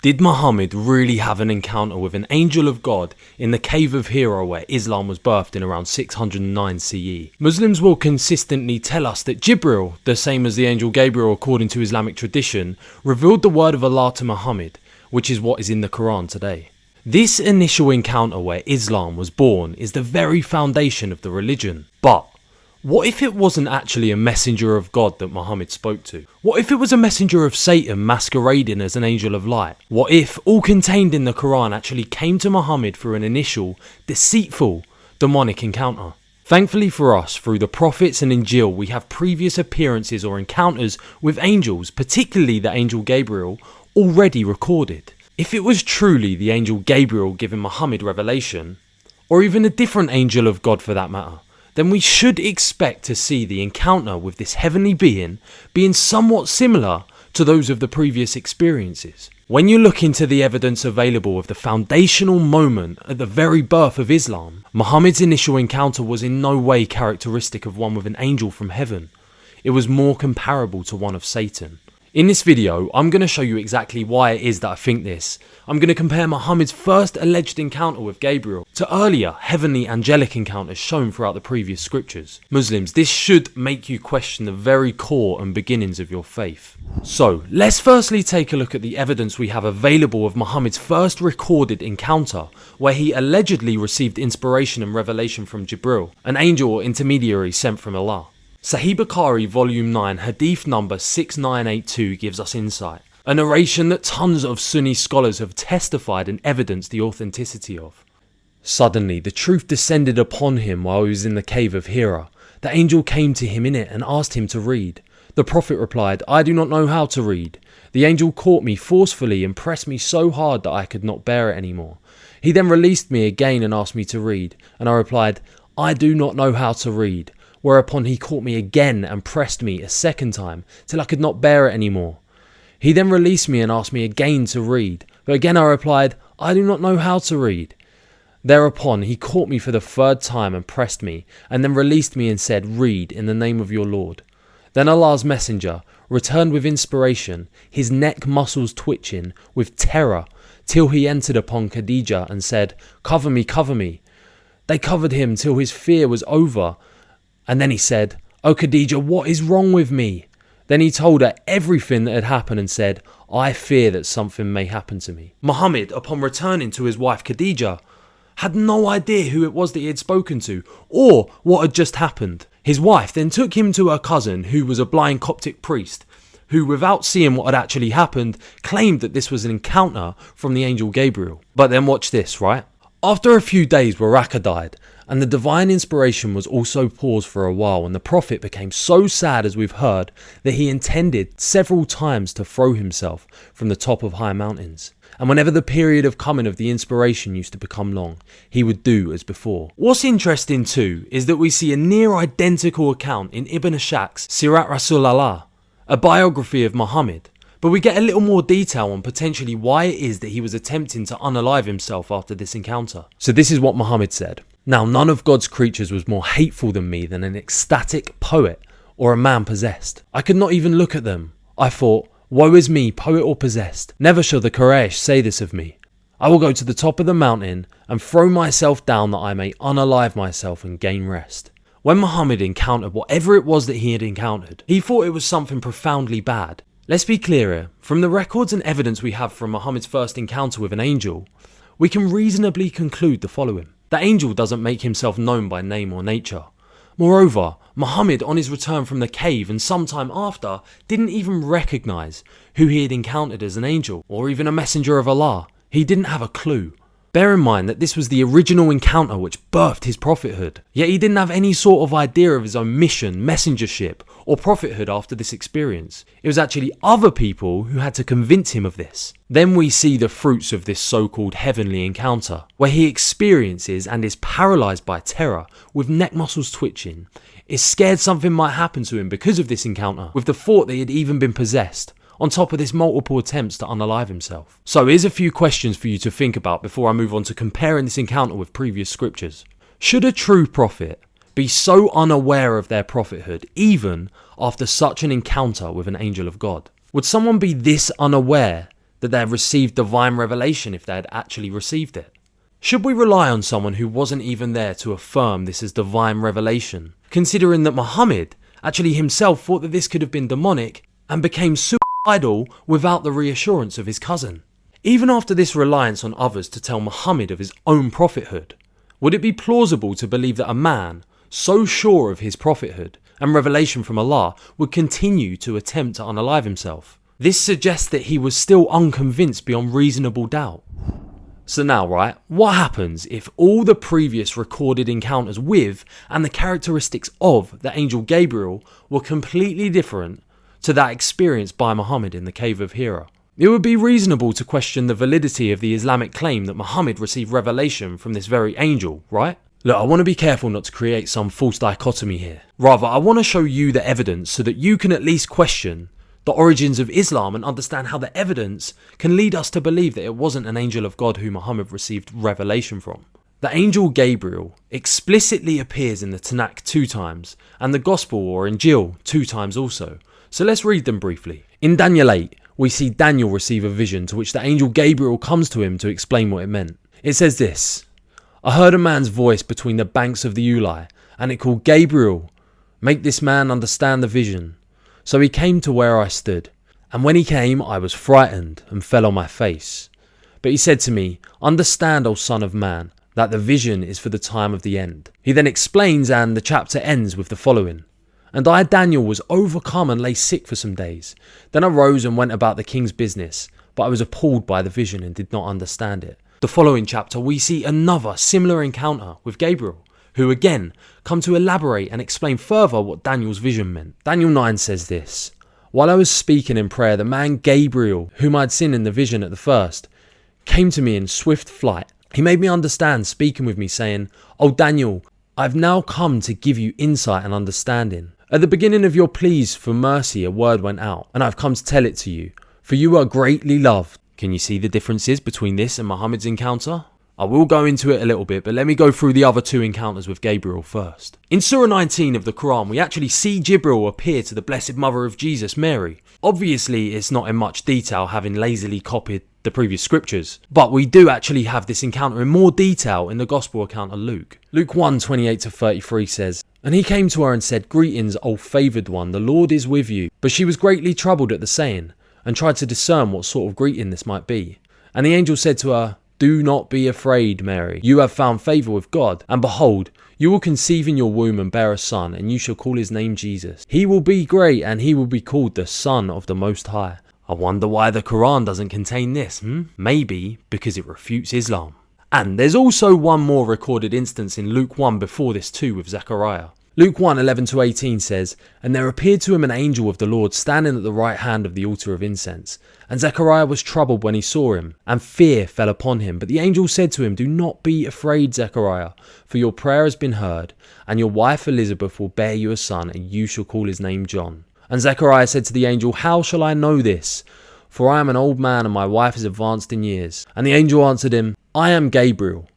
Did Muhammad really have an encounter with an angel of God in the cave of Hira where Islam was birthed in around 609 CE? Muslims will consistently tell us that Jibril, the same as the Angel Gabriel according to Islamic tradition, revealed the word of Allah to Muhammad, which is what is in the Quran today. This initial encounter where Islam was born is the very foundation of the religion. But what if it wasn't actually a messenger of God that Muhammad spoke to? What if it was a messenger of Satan masquerading as an angel of light? What if all contained in the Quran actually came to Muhammad through an initial, deceitful, demonic encounter? Thankfully for us, through the prophets and injil, we have previous appearances or encounters with angels, particularly the Angel Gabriel, already recorded. If it was truly the Angel Gabriel giving Muhammad revelation, or even a different angel of God for that matter, then we should expect to see the encounter with this heavenly being somewhat similar to those of the previous experiences. When you look into the evidence available of the foundational moment at the very birth of Islam, Muhammad's initial encounter was in no way characteristic of one with an angel from heaven. It was more comparable to one of Satan. In this video, I'm going to show you exactly why it is that I think this. I'm going to compare Muhammad's first alleged encounter with Gabriel to earlier heavenly angelic encounters shown throughout the previous scriptures. Muslims, this should make you question the very core and beginnings of your faith. So, let's firstly take a look at the evidence we have available of Muhammad's first recorded encounter, where he allegedly received inspiration and revelation from Jibril, an angel or intermediary sent from Allah. Sahih Bukhari volume 9 hadith number 6982 gives us insight, a narration that tons of Sunni scholars have testified and evidenced the authenticity of. Suddenly the truth descended upon him while he was in the cave of Hira. The angel came to him in it and asked him to read. The prophet replied, "I do not know how to read." The angel caught me forcefully and pressed me so hard that I could not bear it anymore. He then released me again and asked me to read, and I replied, "I do not know how to read." Whereupon he caught me again and pressed me a second time till I could not bear it anymore. He then released me and asked me again to read, but again I replied, "I do not know how to read." Thereupon he caught me for the third time and pressed me, and then released me and said, "Read in the name of your Lord." Then Allah's messenger returned with inspiration, his neck muscles twitching with terror, till he entered upon Khadijah and said, "Cover me, cover me." They covered him till his fear was over. And then he said, "O Khadijah, what is wrong with me?" Then he told her everything that had happened and said, "I fear that something may happen to me." Muhammad, upon returning to his wife Khadijah, had no idea who it was that he had spoken to or what had just happened. His wife then took him to her cousin, who was a blind Coptic priest, who, without seeing what had actually happened, claimed that this was an encounter from the Angel Gabriel. But then watch this, right? After a few days, Waraka died, and the divine inspiration was also paused for a while, and the prophet became so sad, as we've heard, that he intended several times to throw himself from the top of high mountains. And whenever the period of coming of the inspiration used to become long, he would do as before. What's interesting too is that we see a near identical account in Ibn Ishaq's Sirat Rasulallah, a biography of Muhammad. But we get a little more detail on potentially why it is that he was attempting to unalive himself after this encounter. So this is what Muhammad said. "Now none of God's creatures was more hateful than me than an ecstatic poet or a man possessed. I could not even look at them. I thought, woe is me, poet or possessed. Never shall the Quraysh say this of me. I will go to the top of the mountain and throw myself down that I may unalive myself and gain rest." When Muhammad encountered whatever it was that he had encountered, he thought it was something profoundly bad. Let's be clear here. From the records and evidence we have from Muhammad's first encounter with an angel, we can reasonably conclude the following. The angel doesn't make himself known by name or nature. Moreover, Muhammad, on his return from the cave and sometime after, didn't even recognise who he had encountered as an angel or even a messenger of Allah. He didn't have a clue. Bear in mind that this was the original encounter which birthed his prophethood, yet he didn't have any sort of idea of his own mission, messengership or prophethood after this experience. It was actually other people who had to convince him of this. Then we see the fruits of this so-called heavenly encounter, where he experiences and is paralysed by terror with neck muscles twitching, is scared something might happen to him because of this encounter, with the thought that he had even been possessed, on top of this multiple attempts to unalive himself. So here's a few questions for you to think about before I move on to comparing this encounter with previous scriptures. Should a true prophet be so unaware of their prophethood even after such an encounter with an angel of God? Would someone be this unaware that they had received divine revelation if they had actually received it? Should we rely on someone who wasn't even there to affirm this as divine revelation, considering that Muhammad actually himself thought that this could have been demonic and became suicidal without the reassurance of his cousin? Even after this reliance on others to tell Muhammad of his own prophethood, would it be plausible to believe that a man so sure of his prophethood and revelation from Allah would continue to attempt to unalive himself? This suggests that he was still unconvinced beyond reasonable doubt. So now, right, what happens if all the previous recorded encounters with and the characteristics of the angel Gabriel were completely different to that experienced by Muhammad in the cave of Hira? It would be reasonable to question the validity of the Islamic claim that Muhammad received revelation from this very angel, right? Look, I want to be careful not to create some false dichotomy here. Rather, I want to show you the evidence so that you can at least question the origins of Islam and understand how the evidence can lead us to believe that it wasn't an angel of God who Muhammad received revelation from. The angel Gabriel explicitly appears in the Tanakh 2 times and the Gospel or Injil 2 times also. So let's read them briefly. In Daniel 8, we see Daniel receive a vision to which the angel Gabriel comes to him to explain what it meant. It says this: I heard a man's voice between the banks of the Ulai, and it called, Gabriel, make this man understand the vision. So he came to where I stood, and when he came I was frightened and fell on my face. But he said to me, understand, O son of man, that the vision is for the time of the end. He then explains, and the chapter ends with the following: And I, Daniel, was overcome and lay sick for some days. Then I rose and went about the king's business, but I was appalled by the vision and did not understand it. The following chapter we see another similar encounter with Gabriel, who again come to elaborate and explain further what Daniel's vision meant. Daniel 9 says this: While I was speaking in prayer, the man Gabriel, whom I had seen in the vision at the first, came to me in swift flight. He made me understand, speaking with me, saying, O Daniel, I have now come to give you insight and understanding. At the beginning of your pleas for mercy, a word went out, and I have come to tell it to you, for you are greatly loved. Can you see the differences between this and Muhammad's encounter? I will go into it a little bit, but let me go through the other 2 encounters with Gabriel first. In Surah 19 of the Quran, we actually see Jibril appear to the Blessed Mother of Jesus, Mary. Obviously, it's not in much detail, having lazily copied the previous scriptures, but we do actually have this encounter in more detail in the Gospel account of Luke. Luke 1:28-33 says, And he came to her and said, Greetings, O favoured one, the Lord is with you. But she was greatly troubled at the saying, and tried to discern what sort of greeting this might be. And the angel said to her, Do not be afraid, Mary. You have found favour with God. And behold, you will conceive in your womb and bear a son, and you shall call his name Jesus. He will be great, and he will be called the Son of the Most High. I wonder why the Quran doesn't contain this, Maybe because it refutes Islam. And there's also one more recorded instance in Luke 1 before this too with Zechariah. Luke 1:11-18 says, And there appeared to him an angel of the Lord standing at the right hand of the altar of incense. And Zechariah was troubled when he saw him, and fear fell upon him. But the angel said to him, Do not be afraid, Zechariah, for your prayer has been heard, and your wife Elizabeth will bear you a son, and you shall call his name John. And Zechariah said to the angel, How shall I know this? For I am an old man, and my wife is advanced in years. And the angel answered him, I am Gabriel.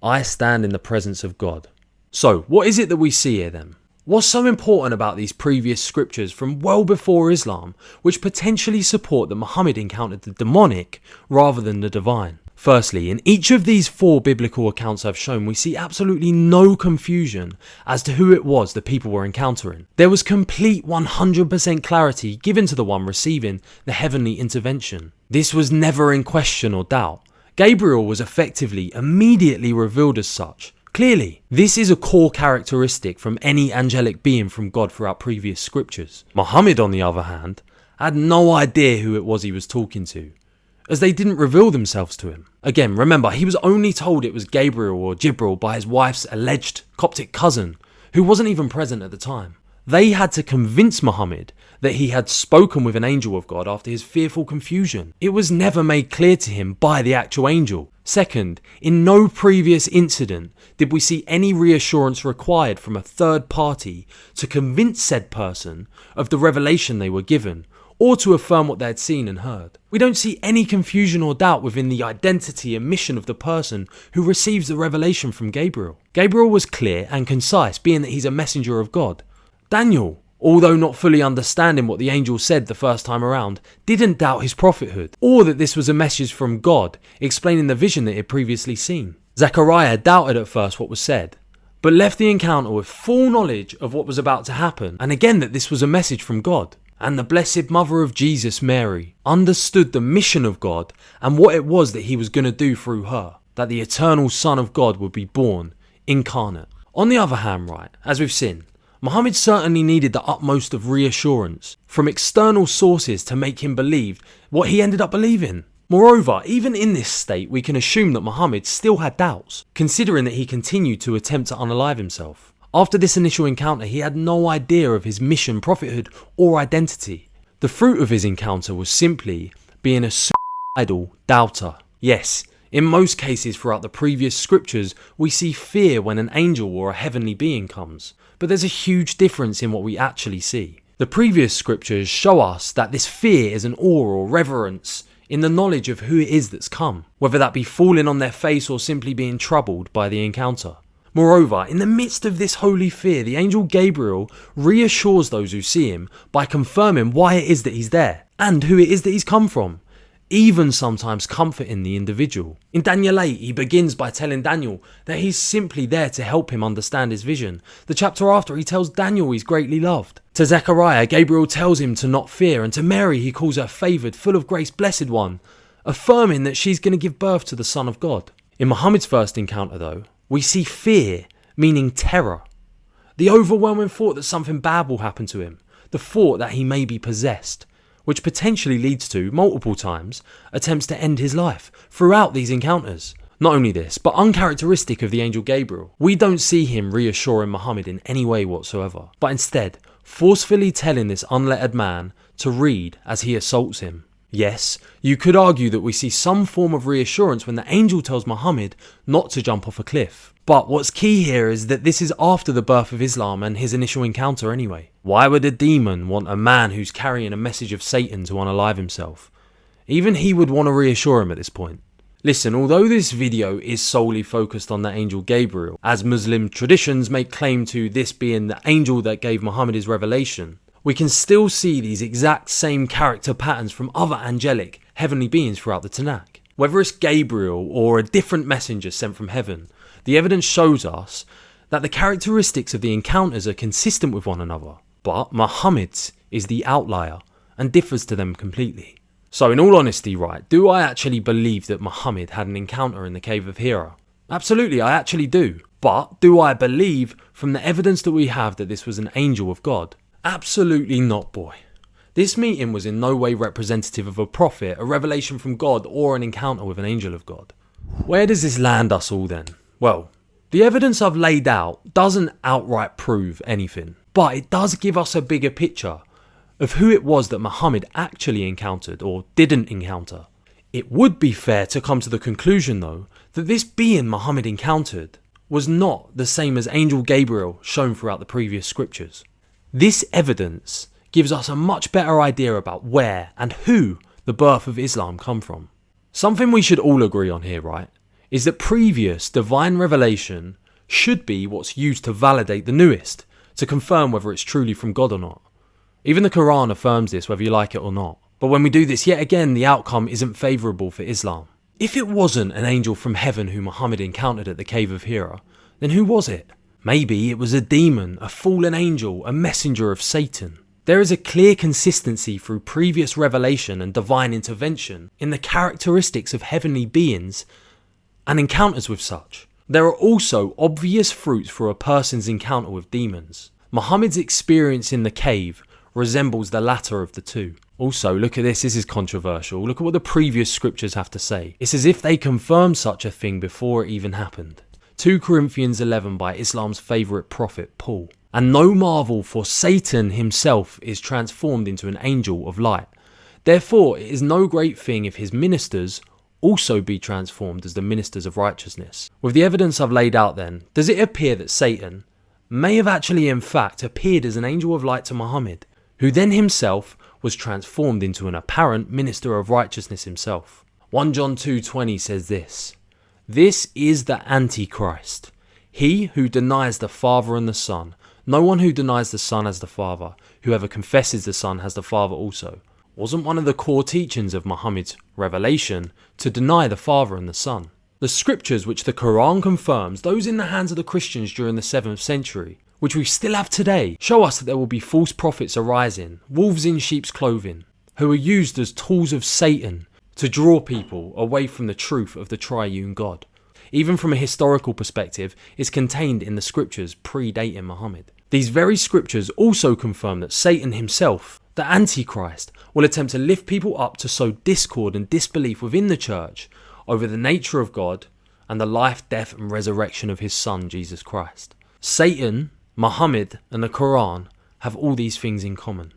I stand in the presence of God. So, what is it that we see here then? What's so important about these previous scriptures from well before Islam, which potentially support that Muhammad encountered the demonic rather than the divine? Firstly, in each of these 4 biblical accounts I've shown, we see absolutely no confusion as to who it was the people were encountering. There was complete 100% clarity given to the one receiving the heavenly intervention. This was never in question or doubt. Gabriel was effectively immediately revealed as such. Clearly, this is a core characteristic from any angelic being from God throughout previous scriptures. Muhammad, on the other hand, had no idea who it was he was talking to, as they didn't reveal themselves to him. Again, remember, he was only told it was Gabriel or Jibril by his wife's alleged Coptic cousin, who wasn't even present at the time. They had to convince Muhammad that he had spoken with an angel of God after his fearful confusion. It was never made clear to him by the actual angel. Second, in no previous incident did we see any reassurance required from a third party to convince said person of the revelation they were given, or to affirm what they had seen and heard. We don't see any confusion or doubt within the identity and mission of the person who receives the revelation from Gabriel. Gabriel was clear and concise, being that he's a messenger of God. Daniel although not fully understanding what the angel said the first time around, didn't doubt his prophethood, or that this was a message from God explaining the vision that he had previously seen. Zechariah doubted at first what was said, but left the encounter with full knowledge of what was about to happen, and again that this was a message from God. And the Blessed Mother of Jesus, Mary, understood the mission of God and what it was that he was going to do through her, that the eternal Son of God would be born, incarnate. On the other hand, right, as we've seen, Muhammad certainly needed the utmost of reassurance from external sources to make him believe what he ended up believing. Moreover, even in this state, we can assume that Muhammad still had doubts, considering that he continued to attempt to unalive himself. After this initial encounter, he had no idea of his mission, prophethood, or identity. The fruit of his encounter was simply being a suicidal doubter. Yes, in most cases throughout the previous scriptures, we see fear when an angel or a heavenly being comes, but there's a huge difference in what we actually see. The previous scriptures show us that this fear is an awe or reverence in the knowledge of who it is that's come, whether that be falling on their face or simply being troubled by the encounter. Moreover, in the midst of this holy fear, the angel Gabriel reassures those who see him by confirming why it is that he's there and who it is that he's come from, even sometimes comforting the individual. In Daniel 8, he begins by telling Daniel that he's simply there to help him understand his vision. The chapter after, he tells Daniel he's greatly loved. To Zechariah, Gabriel tells him to not fear, and to Mary, he calls her favoured, full of grace, blessed one, affirming that she's going to give birth to the Son of God. In Muhammad's first encounter, though, we see fear, meaning terror. The overwhelming thought that something bad will happen to him. The thought that he may be possessed, which potentially leads to, multiple times, attempts to end his life throughout these encounters. Not only this, but uncharacteristic of the angel Gabriel, we don't see him reassuring Muhammad in any way whatsoever, but instead forcefully telling this unlettered man to read as he assaults him. Yes, you could argue that we see some form of reassurance when the angel tells Muhammad not to jump off a cliff. But what's key here is that this is after the birth of Islam and his initial encounter anyway. Why would a demon want a man who's carrying a message of Satan to unalive himself? Even he would want to reassure him at this point. Listen, although this video is solely focused on the angel Gabriel, as Muslim traditions make claim to this being the angel that gave Muhammad his revelation, we can still see these exact same character patterns from other angelic, heavenly beings throughout the Tanakh. Whether it's Gabriel or a different messenger sent from heaven, the evidence shows us that the characteristics of the encounters are consistent with one another, but Muhammad's is the outlier and differs to them completely. So in all honesty, right, do I actually believe that Muhammad had an encounter in the cave of Hira? Absolutely, I actually do. But do I believe from the evidence that we have that this was an angel of God? Absolutely not, boy. This meeting was in no way representative of a prophet, a revelation from God, or an encounter with an angel of God. Where does this land us all then? Well, the evidence I've laid out doesn't outright prove anything, but it does give us a bigger picture of who it was that Muhammad actually encountered or didn't encounter. It would be fair to come to the conclusion though, that this being Muhammad encountered was not the same as Angel Gabriel shown throughout the previous scriptures. This evidence gives us a much better idea about where and who the birth of Islam come from. Something we should all agree on here, right, is that previous divine revelation should be what's used to validate the newest, to confirm whether it's truly from God or not. Even the Quran affirms this whether you like it or not. But when we do this yet again, the outcome isn't favourable for Islam. If it wasn't an angel from heaven who Muhammad encountered at the cave of Hira, then who was it? Maybe it was a demon, a fallen angel, a messenger of Satan. There is a clear consistency through previous revelation and divine intervention in the characteristics of heavenly beings and encounters with such. There are also obvious fruits for a person's encounter with demons. Muhammad's experience in the cave resembles the latter of the two. Also, look at this is controversial. Look at what the previous scriptures have to say. It's as if they confirmed such a thing before it even happened. 2 Corinthians 11 by Islam's favourite prophet Paul. And no marvel, for Satan himself is transformed into an angel of light. Therefore it is no great thing if his ministers also be transformed as the ministers of righteousness. With the evidence I've laid out then, does it appear that Satan may have actually in fact appeared as an angel of light to Muhammad, who then himself was transformed into an apparent minister of righteousness himself? 1 John 2:20 says this: "This is the Antichrist, he who denies the Father and the Son, No one who denies the Son has the Father. Whoever confesses the Son has the Father also. Wasn't one of the core teachings of Muhammad's revelation to deny the Father and the Son? The scriptures which the Quran confirms, those in the hands of the Christians during the 7th century, which we still have today, show us that there will be false prophets arising, wolves in sheep's clothing, who are used as tools of Satan to draw people away from the truth of the Triune God. Even from a historical perspective, is contained in the scriptures predating Muhammad. These very scriptures also confirm that Satan himself, the Antichrist, will attempt to lift people up to sow discord and disbelief within the church over the nature of God and the life, death and resurrection of his Son, Jesus Christ. Satan, Muhammad and the Quran have all these things in common.